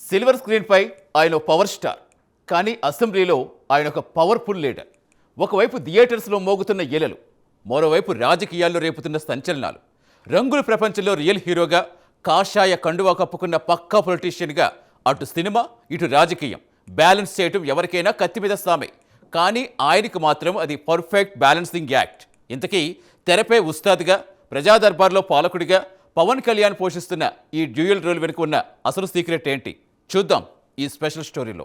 Silver స్క్రీన్పై ఆయన power star, కానీ అసెంబ్లీలో ఆయన ఒక పవర్ఫుల్ లీడర్. ఒకవైపు థియేటర్స్లో మోగుతున్న ఈలలు, మరోవైపు రాజకీయాల్లో రేపుతున్న సంచలనాలు. రంగుల ప్రపంచంలో రియల్ హీరోగా, కాషాయ కండువా కప్పుకున్న పక్కా పొలిటీషియన్గా అటు సినిమా ఇటు రాజకీయం బ్యాలెన్స్ చేయటం ఎవరికైనా కత్తి మీద సామే. కానీ ఆయనకు మాత్రం అది పర్ఫెక్ట్ బ్యాలెన్సింగ్ యాక్ట్. ఇంతకీ తెరపై ఉస్తాద్గా, ప్రజా దర్బార్లో పాలకుడిగా పవన్ కళ్యాణ్ పోషిస్తున్న ఈ డ్యూయల్ రోల్ వెనుక ఉన్న అసలు సీక్రెట్ ఏంటి చూద్దాం ఈ స్పెషల్ స్టోరీలో.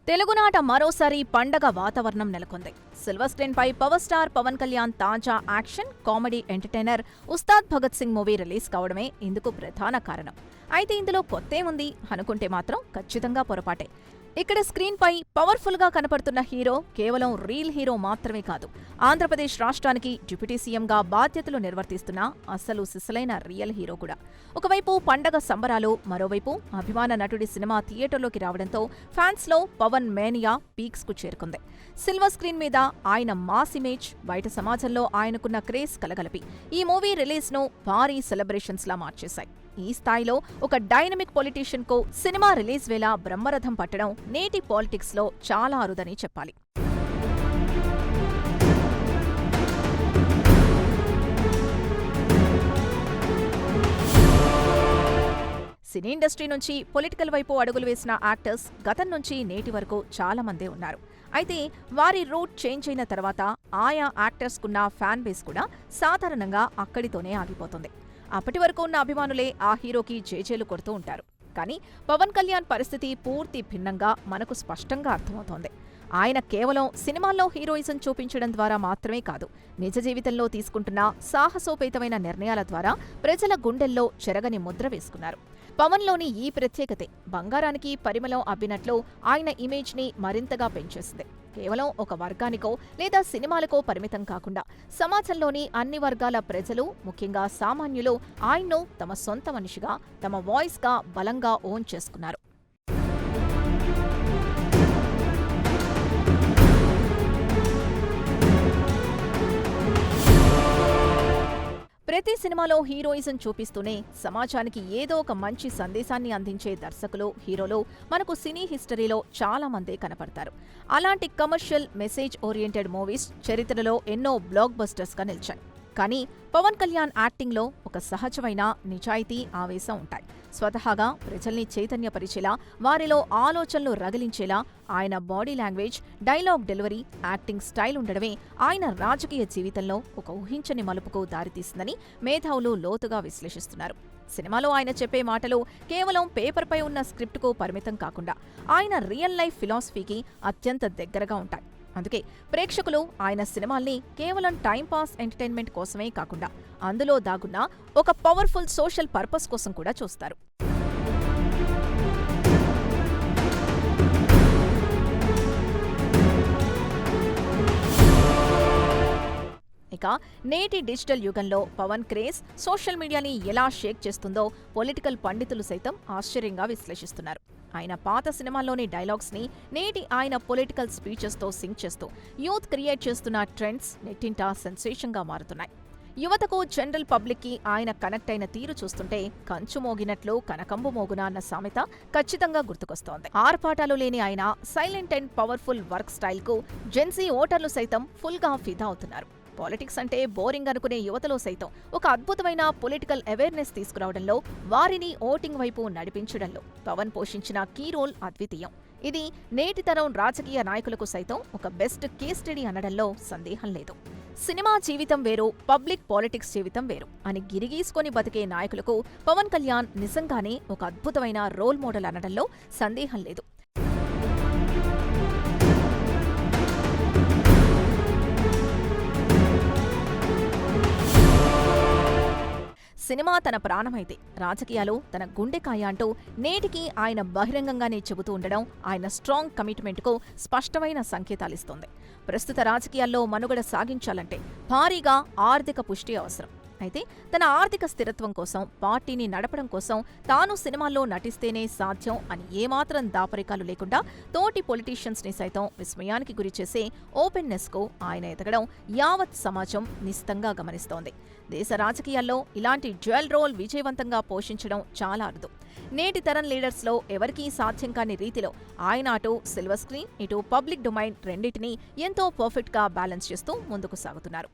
తెలుగునాట మరోసారి పండగ వాతావరణం నెలకొంది. సిల్వర్ స్క్రీన్ పై పవర్ స్టార్ పవన్ కళ్యాణ్ తాజా action comedy entertainer Ustaad Bhagat Singh movie release కావడమే ఇందుకు ప్రధాన కారణం. అయితే ఇందులో కొత్తేముంది అనుకుంటే మాత్రం ఖచ్చితంగా పొరపాటే. ఇక్కడ స్క్రీన్ పై పవర్ఫుల్ గా కనపడుతున్న హీరో కేవలం రీల్ హీరో మాత్రమే కాదు, ఆంధ్రప్రదేశ్ రాష్ట్రానికి డిప్యూటీ సీఎంగా బాధ్యతలు నిర్వర్తిస్తున్న అసలు సిసలైన రియల్ హీరో కూడా. ఒకవైపు పండగ సంబరాలు, మరోవైపు అభిమాన నటుడి సినిమా థియేటర్లోకి రావడంతో ఫ్యాన్స్ లో పవన్ మేనియా పీక్స్ కు చేరుకుంది. సిల్వర్ స్క్రీన్ మీద ఆయన మాస్ ఇమేజ్, బయట సమాజంలో ఆయనకున్న క్రేజ్ కలగలిపి ఈ మూవీ రిలీజ్ ను భారీ సెలబ్రేషన్స్ లా మార్చేశాయి. ఈ స్థాయిలో ఒక డైనమిక్ పొలిటీషియన్ కు సినిమా రిలీజ్ వేళ బ్రహ్మరథం పట్టడం నేటి పాలిటిక్స్ లో చాలా అరుదని చెప్పాలి. సినీ ఇండస్ట్రీ నుంచి పొలిటికల్ వైపు అడుగులు వేసిన యాక్టర్స్ గతం నుంచి నేటి వరకు చాలా మందే ఉన్నారు. అయితే వారి రూట్ చేంజ్ అయిన తర్వాత ఆయా యాక్టర్స్కున్న ఫ్యాన్ బేస్ కూడా సాధారణంగా అక్కడితోనే ఆగిపోతుంది. అప్పటి వరకు ఉన్న అభిమానులే ఆ హీరోకి జేజేలు కొడుతూ ఉంటారు. కానీ పవన్ కళ్యాణ్ పరిస్థితి పూర్తి భిన్నంగా మనకు స్పష్టంగా అర్థమవుతోంది. ఆయన కేవలం సినిమాల్లో హీరోయిజం చూపించడం ద్వారా మాత్రమే కాదు, నిజ జీవితంలో తీసుకుంటున్న సాహసోపేతమైన నిర్ణయాల ద్వారా ప్రజల గుండెల్లో చెరగని ముద్ర వేసుకున్నారు. పవన్లోని ఈ ప్రత్యేకతే బంగారానికి పరిమళం అబ్బినట్లు ఆయన ఇమేజ్ని మరింతగా పెంచేసింది. కేవలం ఒక వర్గానికో లేదా సినిమాలకో పరిమితం కాకుండా సమాజంలోని అన్ని వర్గాల ప్రజలు, ముఖ్యంగా సామాన్యులు ఆయన్ను తమ సొంత మనిషిగా, తమ వాయిస్గా బలంగా ఓన్ చేసుకున్నారు. ప్రతి సినిమాలో హీరోయిజం చూపిస్తూనే సమాజానికి ఏదో ఒక మంచి సందేశాన్ని అందించే దర్శకులు, హీరోలు మనకు సినీ హిస్టరీలో చాలా మందే కనపడతారు. అలాంటి కమర్షియల్, మెసేజ్ ఓరియంటెడ్ మూవీస్ చరిత్రలో ఎన్నో బ్లాక్ బస్టర్స్గా నిలిచాయి. కానీ పవన్ కళ్యాణ్ యాక్టింగ్లో ఒక సహజమైన నిజాయితీ, ఆవేశం ఉంటాయి. స్వతహాగా ప్రజల్ని చైతన్యపరిచేలా, వారిలో ఆలోచనలు రగిలించేలా ఆయన body language, dialogue delivery, acting style ఉండడమే ఆయన రాజకీయ జీవితంలో ఒక ఊహించని మలుపుకు దారితీసిందని మేధావులు లోతుగా విశ్లేషిస్తున్నారు. సినిమాలో ఆయన చెప్పే మాటలు కేవలం పేపర్పై ఉన్న స్క్రిప్టుకు పరిమితం కాకుండా ఆయన రియల్ లైఫ్ ఫిలాసఫీకి అత్యంత దగ్గరగా ఉంటాయి. అందుకే ప్రేక్షకులు ఆయన సినిమాల్ని కేవలం టైంపాస్ ఎంటర్టైన్మెంట్ కోసమే కాకుండా అందులో దాగున్న ఒక పవర్ఫుల్ సోషల్ పర్పస్ కోసం కూడా చూస్తారు. ఇక నేటి డిజిటల్ యుగంలో పవన్ క్రేజ్ సోషల్ మీడియాని ఎలా షేక్ చేస్తుందో పొలిటికల్ పండితులు సైతం ఆశ్చర్యంగా విశ్లేషిస్తున్నారు. ఆయన పాత సినిమాల్లోని డైలాగ్స్ని నేటి ఆయన పొలిటికల్ స్పీచెస్తో సింక్ చేస్తూ యూత్ క్రియేట్ చేస్తున్న ట్రెండ్స్ నెట్టింట సెన్సేషన్గా మారుతున్నాయి. యువతకు, జనరల్ పబ్లిక్కి ఆయన కనెక్ట్ అయిన తీరు చూస్తుంటే కంచు మోగినట్లు కనకంబు మోగునా అన్న సామెత ఖచ్చితంగా గుర్తుకొస్తోంది. ఆర్పాటాలు లేని ఆయన సైలెంట్ అండ్ పవర్ఫుల్ వర్క్ స్టైల్కు జెన్సీ ఓటర్లు సైతం ఫుల్గా ఫిదా అవుతున్నారు. పాలిటిక్స్ అంటే బోరింగ్ అనుకునే యువతలో సైతం ఒక అద్భుతమైన పొలిటికల్ అవేర్నెస్ తీసుకురావడంలో, వారిని ఓటింగ్ వైపు నడిపించడంలో పవన్ పోషించిన కీ రోల్ అద్వితీయం. ఇది నేటి తరం రాజకీయ నాయకులకు సైతం ఒక బెస్ట్ కేస్ స్టడీ అనడంలో సందేహం లేదు. సినిమా జీవితం వేరు, పబ్లిక్ పాలిటిక్స్ జీవితం వేరు అని గిరిగీసుకొని బతికే నాయకులకు పవన్ కళ్యాణ్ నిజంగానే ఒక అద్భుతమైన రోల్ మోడల్ అనడంలో సందేహం లేదు. సినిమా తన ప్రాణమైతే రాజకీయాలు తన గుండెకాయ అంటూ నేటికి ఆయన బహిరంగంగానే చెబుతూ ఉండడం ఆయన స్ట్రాంగ్ కమిట్మెంట్కు స్పష్టమైన సంకేతాలిస్తోంది. ప్రస్తుత రాజకీయాల్లో మనుగడ సాగించాలంటే భారీగా ఆర్థిక పుష్టి అవసరం. అయితే తన ఆర్థిక స్థిరత్వం కోసం, పార్టీని నడపడం కోసం తాను సినిమాల్లో నటిస్తేనే సాధ్యం అని ఏమాత్రం దాపరికాలు లేకుండా తోటి పొలిటీషియన్స్ ని సైతం విస్మయానికి గురిచేసే ఓపెన్నెస్ కు ఆయన ఎదగడం యావత్ సమాజం నిశితంగా గమనిస్తోంది. దేశ రాజకీయాల్లో ఇలాంటి డ్యూయల్ రోల్ విజయవంతంగా పోషించడం చాలా అరుదు. నేటి తరం లీడర్స్ లో ఎవరికీ సాధ్యం కాని రీతిలో ఆయన అటు సిల్వర్ స్క్రీన్, ఇటు పబ్లిక్ డొమైన్ రెండింటినీ ఎంతో పర్ఫెక్ట్ గా బ్యాలెన్స్ చేస్తూ ముందుకు సాగుతున్నారు.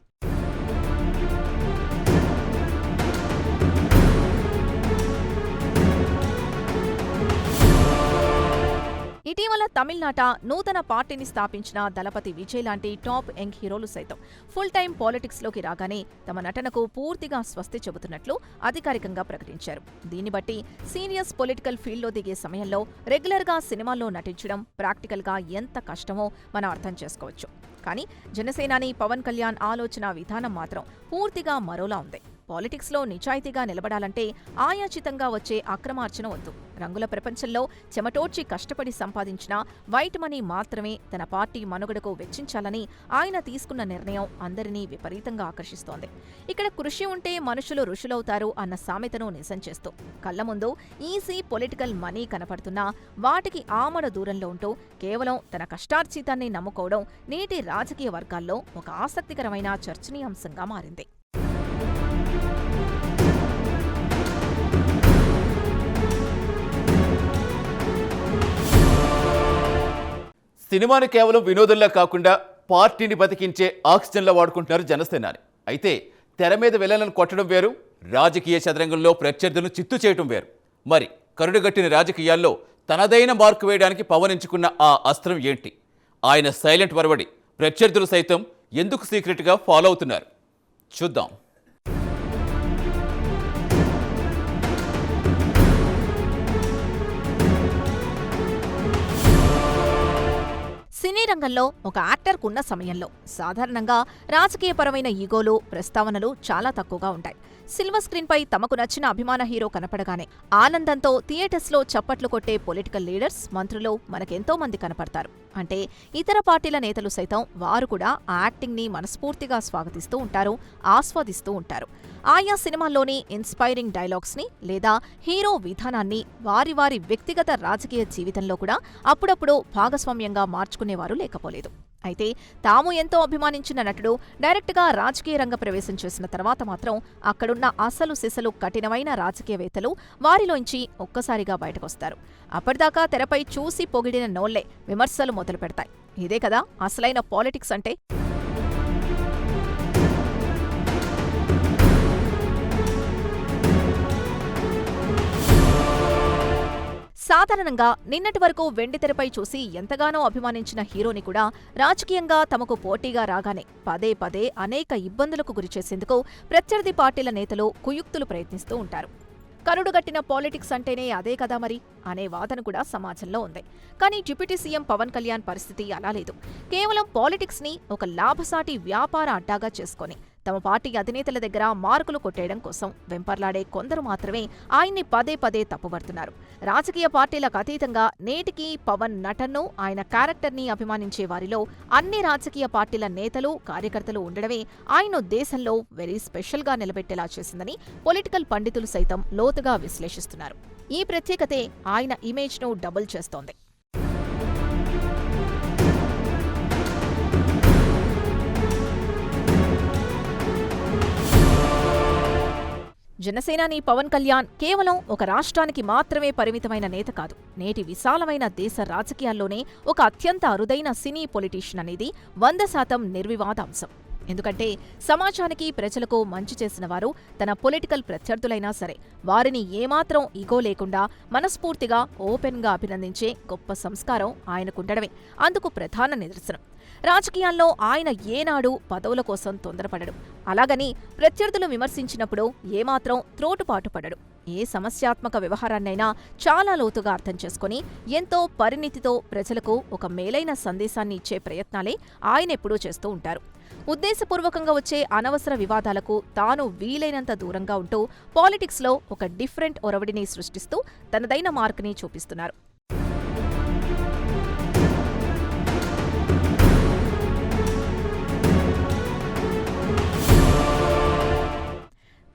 ఇటీవల తమిళనాట నూతన పార్టీని స్థాపించిన దళపతి విజయ్ లాంటి టాప్ యంగ్ హీరోలు సైతం ఫుల్ టైం పాలిటిక్స్ లోకి రాగానే తమ నటనకు పూర్తిగా స్వస్తి చెబుతున్నట్లు అధికారికంగా ప్రకటించారు. దీన్ని బట్టి సీరియస్ పొలిటికల్ ఫీల్డ్లో దిగే సమయంలో రెగ్యులర్ గా సినిమాల్లో నటించడం ప్రాక్టికల్ గా ఎంత కష్టమో మనం అర్థం చేసుకోవచ్చు. కానీ జనసేనాని పవన్ కళ్యాణ్ ఆలోచన విధానం మాత్రం పూర్తిగా మరోలా ఉంది. పాలిటిక్స్ లో నిజాయితీగా నిలబడాలంటే ఆయాచితంగా వచ్చే అక్రమార్జన వద్దు. రంగుల ప్రపంచంలో చెమటోడ్చి కష్టపడి సంపాదించిన వైట్ మనీ మాత్రమే తన పార్టీ మనుగడకు వెచ్చించాలని ఆయన తీసుకున్న నిర్ణయం అందరినీ విపరీతంగా ఆకర్షిస్తోంది. ఇక్కడ కృషి ఉంటే మనుషులు ఋషులవుతారు అన్న సామెతను నిజం చేస్తూ కళ్ల ముందు ఈజీ పొలిటికల్ మనీ కనపడుతున్నా వాటికి ఆమడ దూరంలో ఉంటూ కేవలం తన కష్టార్జితాన్ని నమ్ముకోవడం నేటి రాజకీయ వర్గాల్లో ఒక ఆసక్తికరమైన చర్చనీయాంశంగా మారింది. సినిమాని కేవలం వినోదంలా కాకుండా పార్టీని బతికించే ఆక్సిజన్లా వాడుకుంటున్నారు జనసేనాని. అయితే తెర మీద విలన్లను కొట్టడం వేరు, రాజకీయ చదరంగంలో ప్రత్యర్థులను చిత్తు చేయడం వేరు. మరి కరుడుగట్టిన రాజకీయాల్లో తనదైన మార్కు వేయడానికి పవన్ ఎంచుకున్న ఆ అస్త్రం ఏంటి? ఆయన సైలెంట్ వరవడి ప్రత్యర్థులు సైతం ఎందుకు సీక్రెట్గా ఫాలో అవుతున్నారు? చూద్దాం. సినీ రంగంలో ఒక యాక్టర్కున్న సమయంలో సాధారణంగా రాజకీయపరమైన ఈగోలు, ప్రస్తావనలు చాలా తక్కువగా ఉంటాయి. సిల్వర్ స్క్రీన్పై తమకు నచ్చిన అభిమాన హీరో కనపడగానే ఆనందంతో థియేటర్స్లో చప్పట్లు కొట్టే పొలిటికల్ లీడర్స్, మంత్రులు మనకెంతో మంది కనపడతారు. అంటే ఇతర పార్టీల నేతలు సైతం వారు కూడా ఆ యాక్టింగ్ని మనస్ఫూర్తిగా స్వాగతిస్తూ ఉంటారు, ఆస్వాదిస్తూ ఉంటారు. ఆయా సినిమాల్లోని ఇన్స్పైరింగ్ డైలాగ్స్ని లేదా హీరో విధానాన్ని వారి వారి వ్యక్తిగత రాజకీయ జీవితంలో కూడా అప్పుడప్పుడు భాగస్వామ్యంగా మార్చుకునేవారు లేకపోలేదు. అయితే తాము ఎంతో అభిమానించిన నటుడు డైరెక్ట్గా రాజకీయ రంగ ప్రవేశం చేసిన తర్వాత మాత్రం అక్కడున్న అసలు సిసలు కఠినమైన రాజకీయవేత్తలు వారిలోంచి ఒక్కసారిగా బయటకొస్తారు. అప్పటిదాకా తెరపై చూసి పొగిడిన నోళ్లే విమర్శలు మొదలు పెడతాయి. ఇదే కదా అసలైన పాలిటిక్స్ అంటే. సాధారణంగా నిన్నటి వరకు వెండితెరపై చూసి ఎంతగానో అభిమానించిన హీరోని కూడా రాజకీయంగా తమకు పోటీగా రాగానే పదే పదే అనేక ఇబ్బందులకు గురిచేసేందుకు ప్రత్యర్థి పార్టీల నేతలు కుయుక్తులు ప్రయత్నిస్తూ ఉంటారు. కరుడుగట్టిన పాలిటిక్స్ అంటేనే అదే కదా మరి అనే వాదన కూడా సమాజంలో ఉంది. కానీ డిప్యూటీ సీఎం పవన్ కళ్యాణ్ పరిస్థితి అలా లేదు. కేవలం పాలిటిక్స్ ని ఒక లాభసాటి వ్యాపార అడ్డాగా చేసుకొని తమ పార్టీ అధినేతల దగ్గర మార్కులు కొట్టేయడం కోసం వెంపర్లాడే కొందరు మాత్రమే ఆయన్ని పదే పదే తప్పుపడుతున్నారు. రాజకీయ పార్టీలకు అతీతంగా నేటికి పవన్ నటన్ను, ఆయన క్యారెక్టర్ని అభిమానించే వారిలో అన్ని రాజకీయ పార్టీల నేతలు, కార్యకర్తలు ఉండడమే ఆయన్ను దేశంలో వెరీ స్పెషల్గా నిలబెట్టేలా చేసిందని పొలిటికల్ పండితులు సైతం లోతుగా విశ్లేషిస్తున్నారు. ఈ ప్రత్యేకతే ఆయన ఇమేజ్ను డబుల్ చేస్తోంది. జనసేనాని పవన్ కళ్యాణ్ కేవలం ఒక రాష్ట్రానికి మాత్రమే పరిమితమైన నేత కాదు. నేటి విశాలమైన దేశ రాజకీయాల్లోనే ఒక అత్యంత అరుదైన సినీ పొలిటీషియన్ అనేది 100% నిర్వివాదాంశం. ఎందుకంటే సమాజానికి, ప్రజలకు మంచి చేసిన వారు తన పొలిటికల్ ప్రత్యర్థులైనా సరే వారిని ఏమాత్రం ఈగో లేకుండా మనస్ఫూర్తిగా, ఓపెన్గా అభినందించే గొప్ప సంస్కారం ఆయనకుండడమే అందుకు ప్రధాన నిదర్శనం. రాజకీయాల్లో ఆయన ఏనాడు పదవుల కోసం తొందరపడడు. అలాగని ప్రత్యర్థులు విమర్శించినప్పుడు ఏమాత్రం త్రోటుపాటు పడడు. ఏ సమస్యాత్మక వ్యవహారాన్నైనా చాలా లోతుగా అర్థం చేసుకుని ఎంతో పరిణితితో ప్రజలకు ఒక మేలైన సందేశాన్ని ఇచ్చే ప్రయత్నాలే ఆయనెప్పుడూ చేస్తూ ఉంటారు. ఉద్దేశపూర్వకంగా వచ్చే అనవసర వివాదాలకు తాను వీలైనంత దూరంగా ఉంటూ పాలిటిక్స్లో ఒక డిఫరెంట్ ఒరవడిని సృష్టిస్తూ తనదైన మార్కుని చూపిస్తున్నారు.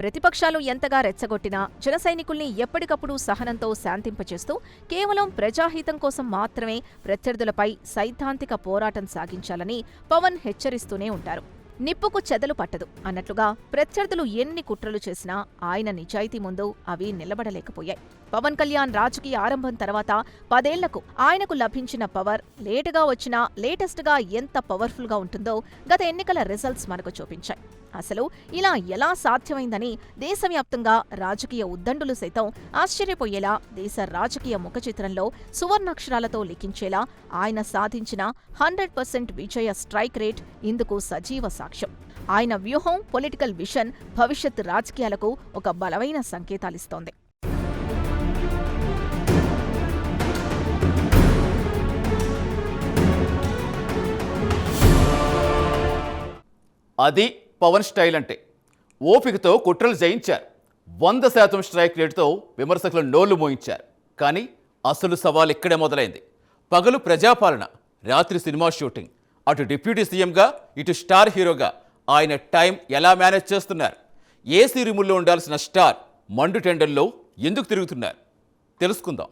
ప్రతిపక్షాలు ఎంతగా రెచ్చగొట్టినా జనసైనికుల్ని ఎప్పటికప్పుడు సహనంతో శాంతింపచేస్తూ కేవలం ప్రజాహితం కోసం మాత్రమే ప్రత్యర్థులపై సైద్ధాంతిక పోరాటం సాగించాలని పవన్ హెచ్చరిస్తూనే ఉంటారు. నిప్పుకు చెదలు పట్టదు అన్నట్లుగా ప్రత్యర్థులు ఎన్ని కుట్రలు చేసినా ఆయన నిజాయితీ ముందు అవి నిలబడలేకపోయాయి. పవన్ కళ్యాణ్ రాజకీయ ఆరంభం తర్వాత 10 ఏళ్లకు ఆయనకు లభించిన పవర్ లేటుగా వచ్చినా లేటెస్ట్గా ఎంత పవర్ఫుల్గా ఉంటుందో గత ఎన్నికల రిజల్ట్స్ మనకు చూపించాయి. అసలు ఇలా ఎలా సాధ్యమైందని దేశవ్యాప్తంగా రాజకీయ ఉద్దండులు సైతం ఆశ్చర్యపోయేలా దేశ రాజకీయ ముఖచిత్రంలో సువర్ణాక్షరాలతో లిఖించేలా ఆయన సాధించిన 100% విజయ స్ట్రైక్ రేట్ ఇందుకు సజీవ సాక్ష్యం. ఆయన వ్యూహం, పొలిటికల్ విషన్ భవిష్యత్ రాజకీయాలకు ఒక బలమైన సంకేతాలిస్తోంది. అది పవన్ స్టైల్ అంటే. ఓపికతో కుట్రలు జయించారు. 100% స్ట్రైక్ రేటుతో విమర్శకులు నోళ్లు మోయించారు. కానీ అసలు సవాల్ ఇక్కడే మొదలైంది. పగలు ప్రజాపాలన, రాత్రి సినిమా షూటింగ్. అటు డిప్యూటీ సీఎంగా, ఇటు స్టార్ హీరోగా ఆయన టైం ఎలా మేనేజ్ చేస్తున్నారు? ఏసీ రూముల్లో ఉండాల్సిన స్టార్ మండు టెండల్లో ఎందుకు తిరుగుతున్నారు? తెలుసుకుందాం.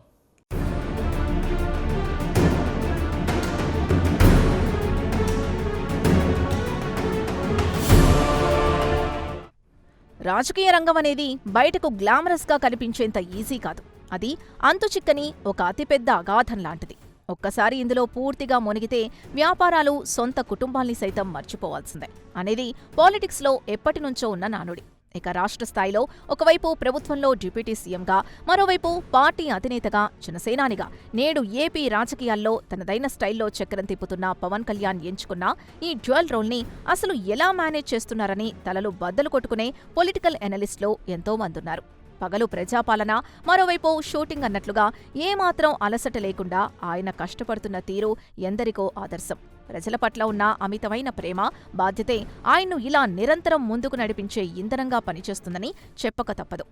రాజకీయ రంగం అనేది బయటకు గ్లామరస్గా కనిపించేంత ఈజీ కాదు. అది అంతుచిక్కని ఒక అతిపెద్ద అగాధం లాంటిది. ఒక్కసారి ఇందులో పూర్తిగా మునిగితే వ్యాపారాలు, సొంత కుటుంబాల్ని సైతం మర్చిపోవాల్సిందే అనేది పాలిటిక్స్లో ఎప్పటినుంచో ఉన్న నానుడి. ఇక రాష్ట్ర స్థాయిలో ఒకవైపు ప్రభుత్వంలో డిప్యూటీ సీఎంగా, మరోవైపు పార్టీ అధినేతగా, జనసేనానిగా నేడు ఏపీ రాజకీయాల్లో తనదైన స్టైల్లో చక్రం తిప్పుతున్న పవన్ కళ్యాణ్ ఎంచుకున్న ఈ డ్యూయల్ రోల్ని అసలు ఎలా మేనేజ్ చేస్తున్నారని తలలు బద్దలు కొట్టుకునే పొలిటికల్ ఎనలిస్టులు ఎంతో మందున్నారు. పగలు ప్రజాపాలన, మరోవైపు షూటింగ్ అన్నట్లుగా ఏమాత్రం అలసట లేకుండా ఆయన కష్టపడుతున్న తీరు ఎందరికో ఆదర్శం. ప్రజల పట్ల ఉన్న అమితమైన ప్రేమ, బాధ్యతే ఆయన్ను ఇలా నిరంతరం ముందుకు నడిపించే ఇంధనంగా పనిచేస్తుందని చెప్పక తప్పదు.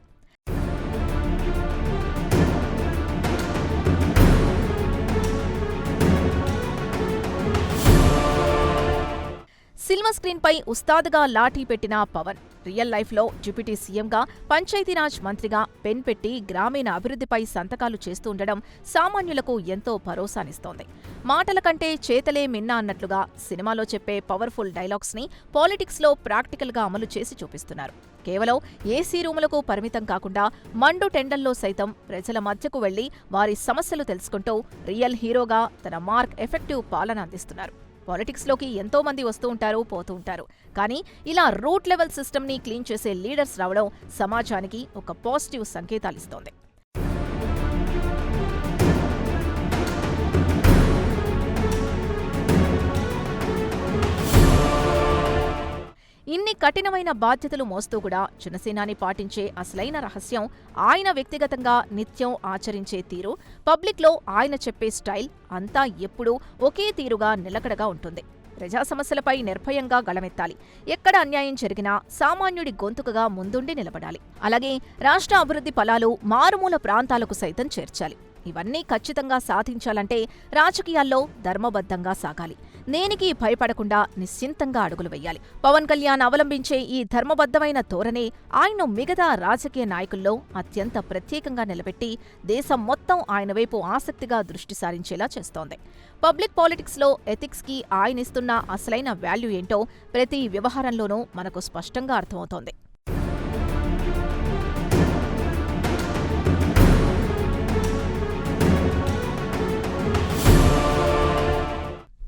సిల్వర్ స్క్రీన్పై ఉస్తాదుగా లాఠీ పెట్టిన పవన్ రియల్ లైఫ్లో డిప్యూటీ సీఎంగా, పంచాయతీరాజ్ మంత్రిగా పెన్ పెట్టి గ్రామీణ అభివృద్ధిపై సంతకాలు చేస్తూ ఉండడం సామాన్యులకు ఎంతో భరోసానిస్తోంది. మాటల కంటే చేతలే మిన్నా అన్నట్లుగా సినిమాలో చెప్పే పవర్ఫుల్ డైలాగ్స్ని పాలిటిక్స్లో ప్రాక్టికల్గా అమలు చేసి చూపిస్తున్నారు. కేవలం ఏసీ రూములకు పరిమితం కాకుండా మండు టెండల్లో సైతం ప్రజల మధ్యకు వెళ్లి వారి సమస్యలు తెలుసుకుంటూ రియల్ హీరోగా తన మార్క్ ఎఫెక్టివ్ పాలన అందిస్తున్నారు. పాలిటిక్స్లోకి ఎంతో మంది వస్తూ ఉంటారు, పోతూ ఉంటారు. కానీ ఇలా రూట్ లెవెల్ సిస్టమ్ని క్లీన్ చేసే లీడర్స్ రావడం సమాజానికి ఒక పాజిటివ్ సంకేతాలిస్తోంది. ఇన్ని కఠినమైన బాధ్యతలు మోస్తూ కూడా జనసేనాని పాటించే అసలైన రహస్యం ఆయన వ్యక్తిగతంగా నిత్యం ఆచరించే తీరు, పబ్లిక్లో ఆయన చెప్పే స్టైల్ అంతా ఎప్పుడూ ఒకే తీరుగా నిలకడగా ఉంటుంది. ప్రజా సమస్యలపై నిర్భయంగా గళమెత్తాలి. ఎక్కడ అన్యాయం జరిగినా సామాన్యుడి గొంతుకగా ముందుండి నిలబడాలి. అలాగే రాష్ట్ర అభివృద్ధి ఫలాలు మారుమూల ప్రాంతాలకు సైతం చేర్చాలి. ఇవన్నీ ఖచ్చితంగా సాధించాలంటే రాజకీయాల్లో ధర్మబద్ధంగా సాగాలి. దేనికి భయపడకుండా నిశ్చింతంగా అడుగులు వెయ్యాలి. పవన్ కళ్యాణ్ అవలంబించే ఈ ధర్మబద్ధమైన ధోరణే ఆయన్ను మిగతా రాజకీయ నాయకుల్లో అత్యంత ప్రత్యేకంగా నిలబెట్టి దేశం మొత్తం ఆయన వైపు ఆసక్తిగా దృష్టి సారించేలా చేస్తోంది. పబ్లిక్ పాలిటిక్స్లో ఎథిక్స్కి ఆయనిస్తున్న అసలైన వాల్యూ ఏంటో ప్రతి వ్యవహారంలోనూ మనకు స్పష్టంగా అర్థమవుతోంది.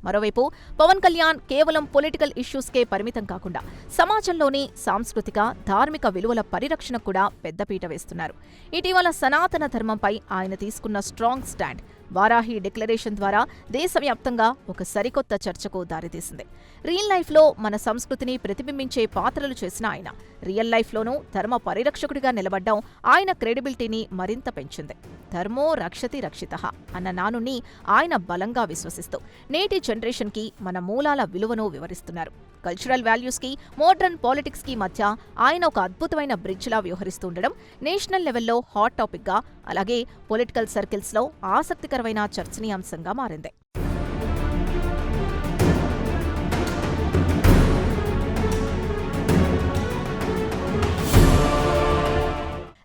మరోవైపు పవన్ కళ్యాణ్ కేవలం పొలిటికల్ ఇష్యూస్కే పరిమితం కాకుండా సమాజంలోని సాంస్కృతిక, ధార్మిక విలువల పరిరక్షణకు కూడా పెద్దపీట వేస్తున్నారు. ఇటీవల సనాతన ధర్మంపై ఆయన తీసుకున్న స్ట్రాంగ్ స్టాండ్ వారాహి డిక్లరేషన్ ద్వారా దేశవ్యాప్తంగా ఒక సరికొత్త చర్చకు దారితీసింది. రియల్ లైఫ్లో మన సంస్కృతిని ప్రతిబింబించే పాత్రలు చేసిన ఆయన రియల్ లైఫ్లోనూ ధర్మ పరిరక్షకుడిగా నిలబడ్డం ఆయన క్రెడిబిలిటీని మరింత పెంచింది. ధర్మో రక్షతి రక్షితః అన్న నానుని ఆయన బలంగా విశ్వసిస్తూ నేటి జనరేషన్కి మన మూలాల విలువను వివరిస్తున్నారు. కల్చరల్ వాల్యూస్కి, మోడ్రన్ పాలిటిక్స్కి మధ్య ఆయన ఒక అద్భుతమైన బ్రిడ్జ్లా వ్యవహరిస్తుండడం నేషనల్ లెవెల్లో హాట్ టాపిక్గా, అలాగే పొలిటికల్ సర్కిల్స్లో ఆసక్తికరమైన చర్చనీయాంశంగా మారింది.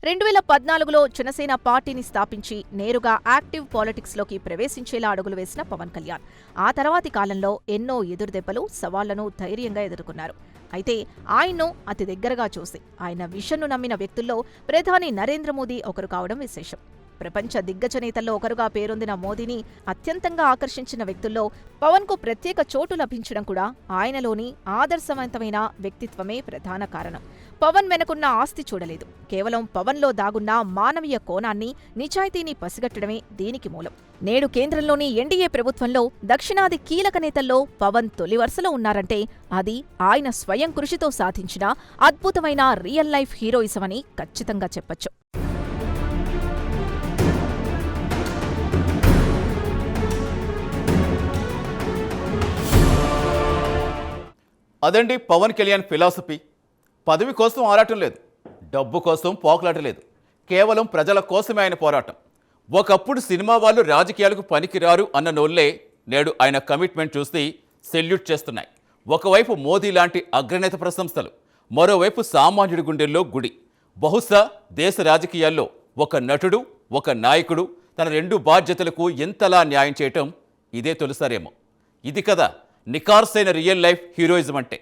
2014లో జనసేన పార్టీని స్థాపించి నేరుగా యాక్టివ్ పాలిటిక్స్లోకి ప్రవేశించేలా అడుగులు వేసిన పవన్ కళ్యాణ్ ఆ తర్వాతి కాలంలో ఎన్నో ఎదురుదెబ్బలు, సవాళ్లను ధైర్యంగా ఎదుర్కొన్నారు. అయితే ఆయన్ను అతి దగ్గరగా చూసి ఆయన విషన్ను నమ్మిన వ్యక్తుల్లో ప్రధాని నరేంద్ర మోదీ ఒకరు కావడం విశేషం. ప్రపంచ దిగ్గజ నేతల్లో ఒకరుగా పేరొందిన మోదీని అత్యంతంగా ఆకర్షించిన వ్యక్తుల్లో పవన్కు ప్రత్యేక చోటు లభించడం కూడా ఆయనలోని ఆదర్శవంతమైన వ్యక్తిత్వమే ప్రధాన కారణం. పవన్ వెనుకున్న ఆస్తి చూడలేదు, కేవలం పవన్లో దాగున్న మానవీయ కోణాన్ని, నిజాయితీని పసిగట్టడమే దీనికి మూలం. నేడు కేంద్రంలోని ఎన్డీఏ ప్రభుత్వంలో దక్షిణాది కీలక నేతల్లో పవన్ తొలి వరుసలో ఉన్నారంటే అది ఆయన స్వయం కృషితో సాధించిన అద్భుతమైన రియల్ లైఫ్ హీరోయిజం అని ఖచ్చితంగా చెప్పొచ్చు. అదండి పవన్ కళ్యాణ్ ఫిలాసఫీ. పదవి కోసం ఆరాటం లేదు, డబ్బు కోసం పోకలాట లేదు, కేవలం ప్రజల కోసమే ఆయన పోరాటం. ఒకప్పుడు సినిమా వాళ్ళు రాజకీయాలకు పనికిరారు అన్న నోళ్లే నేడు ఆయన కమిట్మెంట్ చూసి సెల్యూట్ చేస్తున్నాయి. ఒకవైపు మోదీ లాంటి అగ్రనేత ప్రశంసలు, మరోవైపు సామాన్యుడి గుండెల్లో గుడి. బహుశా దేశ రాజకీయాల్లో ఒక నటుడు, ఒక నాయకుడు తన రెండు బాధ్యతలకు ఎంతలా న్యాయం చేయటం ఇదే తొలిసారేమో. ఇది కదా నికార్సైన రియల్ లైఫ్ హీరోయిజం అంటే.